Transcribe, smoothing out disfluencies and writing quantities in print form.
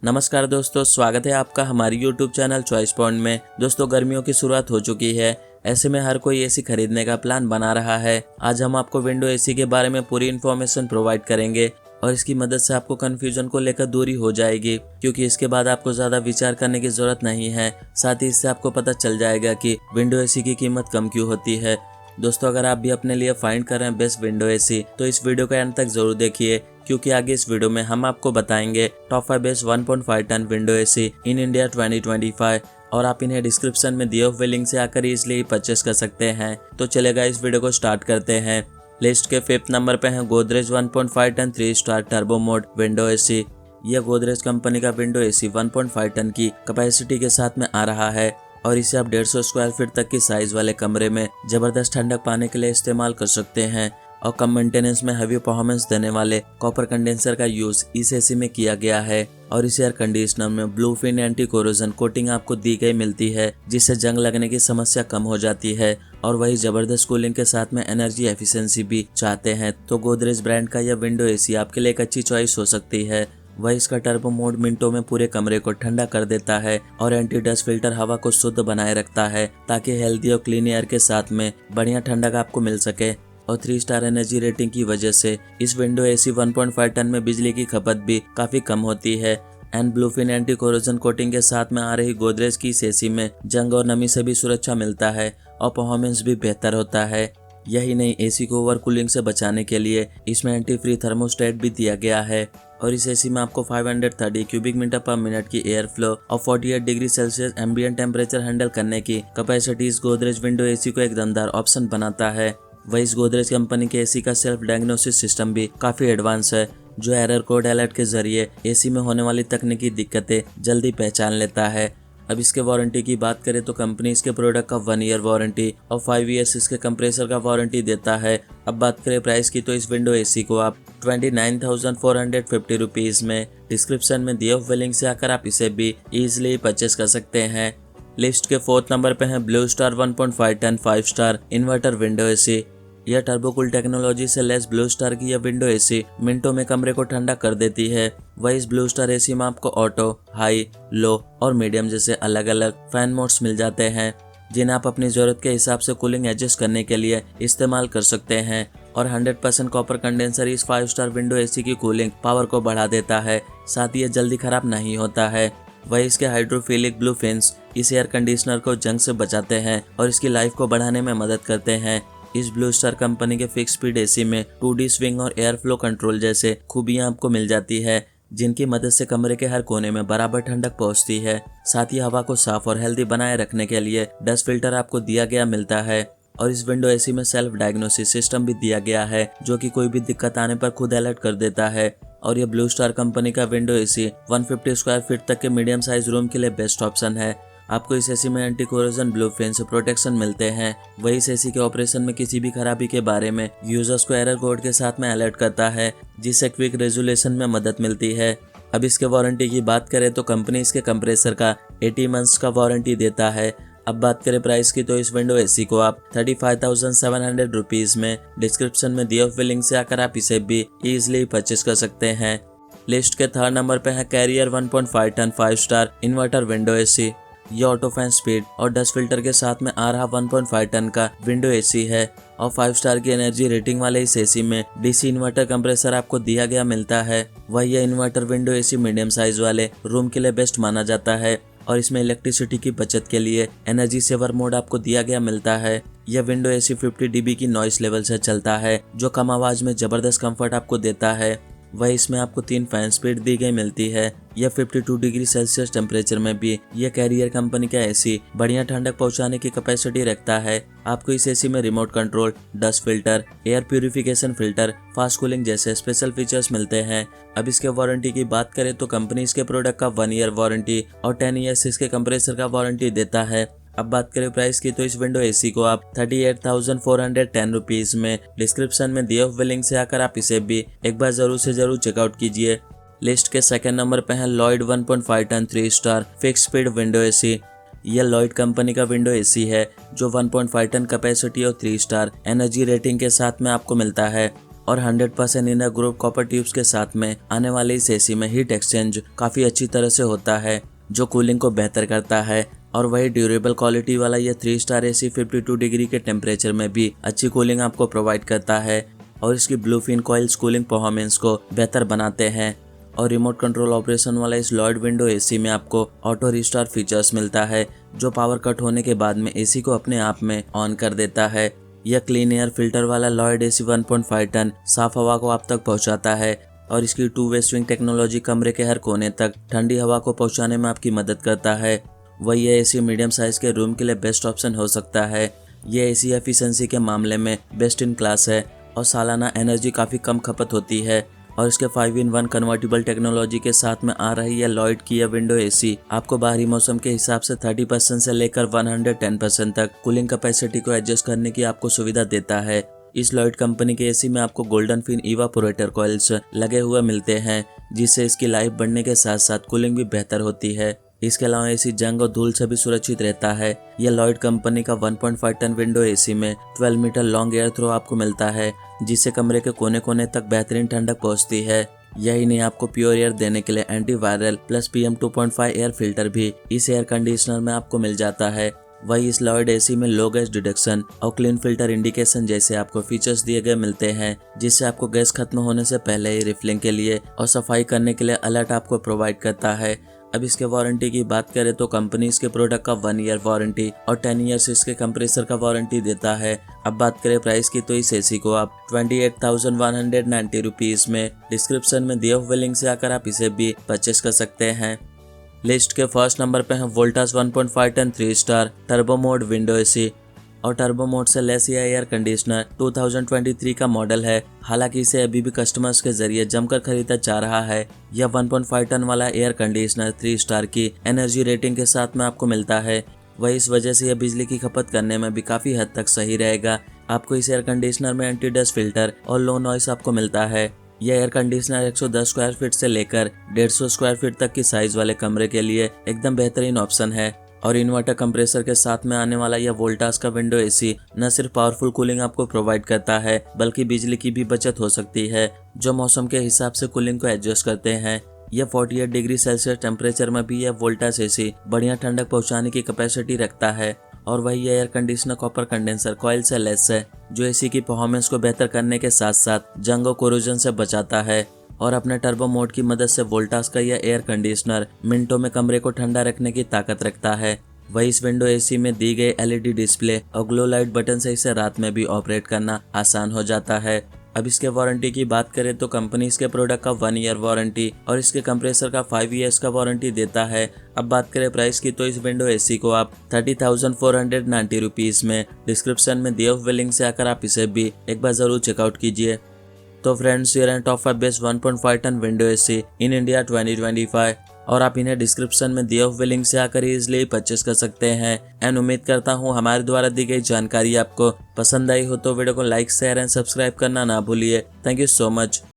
नमस्कार दोस्तों, स्वागत है आपका हमारी यूट्यूब चैनल चॉइस पॉइंट में। दोस्तों, गर्मियों की शुरुआत हो चुकी है। ऐसे में हर कोई एसी खरीदने का प्लान बना रहा है। आज हम आपको विंडो एसी के बारे में पूरी इन्फॉर्मेशन प्रोवाइड करेंगे और इसकी मदद से आपको कन्फ्यूजन को लेकर दूरी हो जाएगी, क्योंकि इसके बाद आपको ज़्यादा विचार करने की ज़रूरत नहीं है। साथ ही इससे आपको पता चल जाएगा कि विंडो एसी की कीमत कम क्यों होती है। दोस्तों, अगर आप भी अपने लिए फाइंड कर रहे हैं बेस्ट विंडो एसी, तो इस वीडियो का एंड तक जरूर देखिए, क्योंकि आगे इस वीडियो में हम आपको बताएंगे top 5 best 1.5 ton window AC in India 2025 और आप इन्हें डिस्क्रिप्शन में दिए हुए लिंक से आकर इजीली परचेस कर सकते हैं। तो चलेगा, इस वीडियो को स्टार्ट करते हैं। लिस्ट के 5th नंबर पे है Godrej 1.5 ton 3 star turbo mode window AC. यह गोदरेज कंपनी का विंडो एसी 1.5 टन की कैपेसिटी के साथ में आ रहा है और इसे आप 150 स्क्वायर फीट तक की साइज वाले कमरे में जबरदस्त ठंडक पाने के लिए इस्तेमाल कर सकते हैं। और कम मेंटेनेंस में हैवी परफॉर्मेंस देने वाले कॉपर कंडेंसर का यूज इस एसी में किया गया है और इस एयर कंडीशनर में ब्लूफिन एंटी कोरोजन कोटिंग आपको दी गई मिलती है, जिससे जंग लगने की समस्या कम हो जाती है। और वही जबरदस्त कूलिंग के साथ में एनर्जी एफिशिएंसी भी चाहते हैं तो गोदरेज ब्रांड का यह विंडो एसी आपके लिए एक अच्छी चॉइस हो सकती है। वह इसका टर्बो मोड मिनटों में पूरे कमरे को ठंडा कर देता है और एंटी डस्ट फिल्टर हवा को शुद्ध बनाए रखता है, ताकि हेल्दी और क्लीन एयर के साथ में बढ़िया ठंडक आपको मिल सके। और 3 स्टार एनर्जी रेटिंग की वजह से इस विंडो एसी 1.5 टन में बिजली की खपत भी काफी कम होती है। And bluefin anti corrosion coating के साथ में आ रही गोदरेज की इस एसी में जंग और नमी से भी सुरक्षा मिलता है और परफॉर्मेंस भी बेहतर होता है। यही नहीं, एसी को ओवर कूलिंग से बचाने के लिए इसमें एंटी फ्री थर्मोस्टेट भी दिया गया है और इस एसी में आपको 530 क्यूबिक मीटर पर मिनट की एयर फ्लो और 48 degree Celsius ambient temperature handle करने की कैपेसिटी इस गोदरेज विंडो एसी को एक दमदार ऑप्शन बनाता है। वही इस गोदरेज कंपनी के एसी का सेल्फ डायग्नोसिस सिस्टम भी काफी एडवांस है, जो एरर कोड अलर्ट के जरिए एसी में होने वाली तकनीकी दिक्कतें जल्दी पहचान लेता है। अब इसके वारंटी की बात करें तो कंपनी इसके प्रोडक्ट का 1 ईयर वारंटी और 5 ईयर्स इसके कंप्रेसर का वारंटी देता है। अब बात करें प्राइस की, तो इस विंडो एसी को आप 29,450 रुपीज़ में डिस्क्रिप्शन में दिए हुए लिंक से आकर आप इसे भी इजीली परचेस कर सकते हैं। लिस्ट के 4th नंबर पे है Blue Star 1.5 ton 5 star inverter window AC. यह टर्बोकूल टेक्नोलॉजी से लेस ब्लू स्टार की यह विंडो एसी मिनटों में कमरे को ठंडा कर देती है। वही इस ब्लू स्टार एसी में आपको ऑटो, हाई, लो और मीडियम जैसे अलग अलग फैन मोड्स मिल जाते हैं, जिन्हें आप अपनी जरूरत के हिसाब से कूलिंग एडजस्ट करने के लिए इस्तेमाल कर सकते हैं। और 100% कॉपर कंडेंसर इस 5 स्टार विंडो एसी की कूलिंग पावर को बढ़ा देता है, साथ ही ये जल्दी खराब नहीं होता है। वही इसके हाइड्रोफिलिक ब्लू फिन्स इस एयर कंडीशनर को जंग से बचाते हैं और इसकी लाइफ को बढ़ाने में मदद करते हैं। इस ब्लू स्टार कंपनी के फिक्स स्पीड एसी में 2D स्विंग और एयर फ्लो कंट्रोल जैसे खूबियां आपको मिल जाती है, जिनकी मदद से कमरे के हर कोने में बराबर ठंडक पहुंचती है। साथ ही हवा को साफ और हेल्दी बनाए रखने के लिए डस्ट फिल्टर आपको दिया गया मिलता है और इस विंडो एसी में सेल्फ डायग्नोसिस सिस्टम भी दिया गया है, जो कि कोई भी दिक्कत आने पर खुद अलर्ट कर देता है। और ये ब्लू स्टार कंपनी का विंडो एसी 150 स्क्वायर फीट तक के मीडियम साइज रूम के लिए बेस्ट ऑप्शन है। आपको इस एसी में एंटी कोरोजन ब्लूफिन से प्रोटेक्शन मिलते हैं। वही इस एसी के ऑपरेशन में किसी भी खराबी के बारे में यूजर्स को एरर कोड के साथ में अलर्ट करता है, जिससे क्विक रेजोल्यूशन में मदद मिलती है। अब इसके वारंटी की बात करें तो कंपनी इसके कंप्रेसर का 80 मंथ्स का वारंटी देता है। अब बात करें प्राइस की, तो इस विंडो एसी को आप 35,700 रुपीज़ में डिस्क्रिप्शन में दिए हुए लिंक से आकर आप इसे भी इजीली परचेस कर सकते हैं। लिस्ट के 3rd नंबर पे है Carrier 1.5 ton 5 star inverter window AC. यह ऑटो फैन स्पीड और डस्ट फिल्टर के साथ में आ रहा 1.5 टन का विंडो एसी है और 5 स्टार की एनर्जी रेटिंग वाले इस एसी में डीसी इन्वर्टर कंप्रेसर आपको दिया गया मिलता है। वही यह inverter window AC medium size वाले रूम के लिए बेस्ट माना जाता है और इसमें इलेक्ट्रिसिटी की बचत के लिए एनर्जी सेवर मोड आपको दिया गया मिलता है। यह विंडो एसी 50 dB की नॉइस लेवल से चलता है, जो कम आवाज में जबरदस्त कंफर्ट आपको देता है। वही इसमें आपको 3 फैन स्पीड दी गई मिलती है। यह 52 डिग्री सेल्सियस टेम्परेचर में भी यह कैरियर कंपनी का एसी बढ़िया ठंडक पहुंचाने की कैपेसिटी रखता है। आपको इस एसी में remote control, dust filter, air purification filter, fast cooling जैसे स्पेशल फीचर्स मिलते हैं। अब इसके वारंटी की बात करें तो कंपनी इसके प्रोडक्ट का 1 ईयर वारंटी और 10 ईयर्स इसके कंप्रेसर का वारंटी देता है। अब बात करें प्राइस की, तो इस विंडो एसी को आप 38,410 रुपीज़ में डिस्क्रिप्शन में दिए हुए लिंक से आकर आप इसे भी एक बार जरूर से जरूर चेकआउट कीजिए। लिस्ट के 2nd नंबर पे है Lloyd 1.5 ton 3 star fix speed window AC. यह लॉयड कंपनी का विंडो एसी है, जो 1.5 टन कैपेसिटी और 3 स्टार एनर्जी रेटिंग के साथ में आपको मिलता है और 100% इनर ग्रुप कॉपर ट्यूब्स के साथ में आने वाले इस एसी में हीट एक्सचेंज काफ़ी अच्छी तरह से होता है, जो कूलिंग को बेहतर करता है। और वही ड्यूरेबल क्वालिटी वाला ये 3 स्टार एसी 52 डिग्री के टेम्परेचर में भी अच्छी कूलिंग आपको प्रोवाइड करता है और इसकी ब्लूफिन कॉइल्स कूलिंग परफॉर्मेंस को बेहतर बनाते हैं। और रिमोट कंट्रोल ऑपरेशन वाला इस लॉयड विंडो एसी में आपको ऑटो रिस्टार्ट फीचर्स मिलता है, जो पावर कट होने के बाद में एसी को अपने आप में ऑन कर देता है। यह क्लीन एयर फिल्टर वाला लॉयड एसी 1.5 टन साफ हवा को आप तक पहुंचाता है और इसकी 2 वे स्विंग टेक्नोलॉजी कमरे के हर कोने तक ठंडी हवा को पहुंचाने में आपकी मदद करता है। वही यह एसी मीडियम साइज के रूम के लिए बेस्ट ऑप्शन हो सकता है। यह एसी एफिशिएंसी के मामले में बेस्ट इन क्लास है और सालाना एनर्जी काफ़ी कम खपत होती है। और इसके 5-in-1 कन्वर्टिबल टेक्नोलॉजी के साथ में आ रही है लॉयड की यह विंडो एसी आपको बाहरी मौसम के हिसाब से 30% से लेकर 110% तक कूलिंग कैपेसिटी को एडजस्ट करने की आपको सुविधा देता है। इस लॉयड कंपनी के एसी में आपको गोल्डन फिन इवापोरेटर कॉइल्स लगे हुए मिलते हैं, जिससे इसकी लाइफ बढ़ने के साथ साथ कूलिंग भी बेहतर होती है। इसके अलावा एसी जंग और धूल से भी सुरक्षित रहता है। यह लॉयड कंपनी का 1.5 टन विंडो एसी में 12 मीटर लॉन्ग एयर थ्रो आपको मिलता है, जिससे कमरे के कोने कोने तक बेहतरीन ठंडक पहुंचती है। यही नहीं, आपको प्योर एयर देने के लिए anti viral plus PM 2.5 air filter भी इस एयर कंडीशनर में आपको मिल जाता है। वही इस लॉयड एसी में लो गैस डिडक्शन और क्लीन फिल्टर इंडिकेशन जैसे आपको फीचर्स दिए गए मिलते हैं, जिससे आपको गैस खत्म होने से पहले ही रिफिलिंग के लिए और सफाई करने के लिए अलर्ट आपको प्रोवाइड करता है। अब इसके वारंटी की बात करें तो कंपनी इसके प्रोडक्ट का 1 ईयर वारंटी और 10 ईयर्स इसके कंप्रेसर का वारंटी देता है। अब बात करें प्राइस की तो इस एसी को आप 28,190 रुपीज़ में डिस्क्रिप्शन में दिए हुए लिंक से आकर आप इसे भी परचेस कर सकते हैं। लिस्ट के फर्स्ट नंबर पे है Voltas 1.5 ton 3 star turbo mode window AC और टर्बो मोड से लेस यह एयर कंडीशनर 2023 का मॉडल है। हालांकि इसे अभी भी कस्टमर्स के जरिए जमकर खरीदा जा रहा है। यह 1.5 टन वाला एयर कंडीशनर 3 स्टार की एनर्जी रेटिंग के साथ में आपको मिलता है। वही इस वजह से यह बिजली की खपत करने में भी काफ़ी हद तक सही रहेगा। आपको इस एयर कंडीशनर में एंटी डस्ट फिल्टर और लो नॉइस आपको मिलता है। यह एयर कंडीशनर 110 स्क्वायर फीट से लेकर 150 स्क्वायर फीट तक की साइज वाले कमरे के लिए एकदम बेहतरीन ऑप्शन है। और इन्वर्टर कंप्रेसर के साथ में आने वाला यह वोल्टास का विंडो एसी न सिर्फ पावरफुल कूलिंग आपको प्रोवाइड करता है, बल्कि बिजली की भी बचत हो सकती है, जो मौसम के हिसाब से कूलिंग को एडजस्ट करते हैं। यह 48 डिग्री सेल्सियस टेम्परेचर में भी यह वोल्टास एसी बढ़िया ठंडक पहुंचाने की कैपेसिटी रखता है। और वही air conditioner copper condenser coil से लेस है, जो एसी की परफॉर्मेंस को बेहतर करने के साथ साथ जंग और कोरोजन से बचाता है। और अपने टर्बो मोड की मदद से वोल्टास का यह एयर कंडीशनर मिनटों में कमरे को ठंडा रखने की ताकत रखता है। वही इस विंडो एसी में दी गई LED डिस्प्ले और ग्लो लाइट बटन से इसे रात में भी ऑपरेट करना आसान हो जाता है। अब इसके वारंटी की बात करें तो कंपनी इसके प्रोडक्ट का 1 ईयर वारंटी और इसके कंप्रेसर का 5 ईयर्स का वारंटी देता है। अब बात करें प्राइस की तो इस विंडो एसी को आप 30,490 रुपीज़ में डिस्क्रिप्शन में दिए हुए लिंक से आकर आप इसे भी एक बार जरूर चेकआउट कीजिए। तो फ्रेंड्स, ये रहे top 5 best 1.5 ton window AC in India 2025 और आप इन्हें डिस्क्रिप्शन में दिए हुए लिंक से आकर इजीली परचेस कर सकते हैं। एंड उम्मीद करता हूँ हमारे द्वारा दी गई जानकारी आपको पसंद आई हो तो वीडियो को लाइक शेयर एंड सब्सक्राइब करना ना भूलिए। Thank you so much.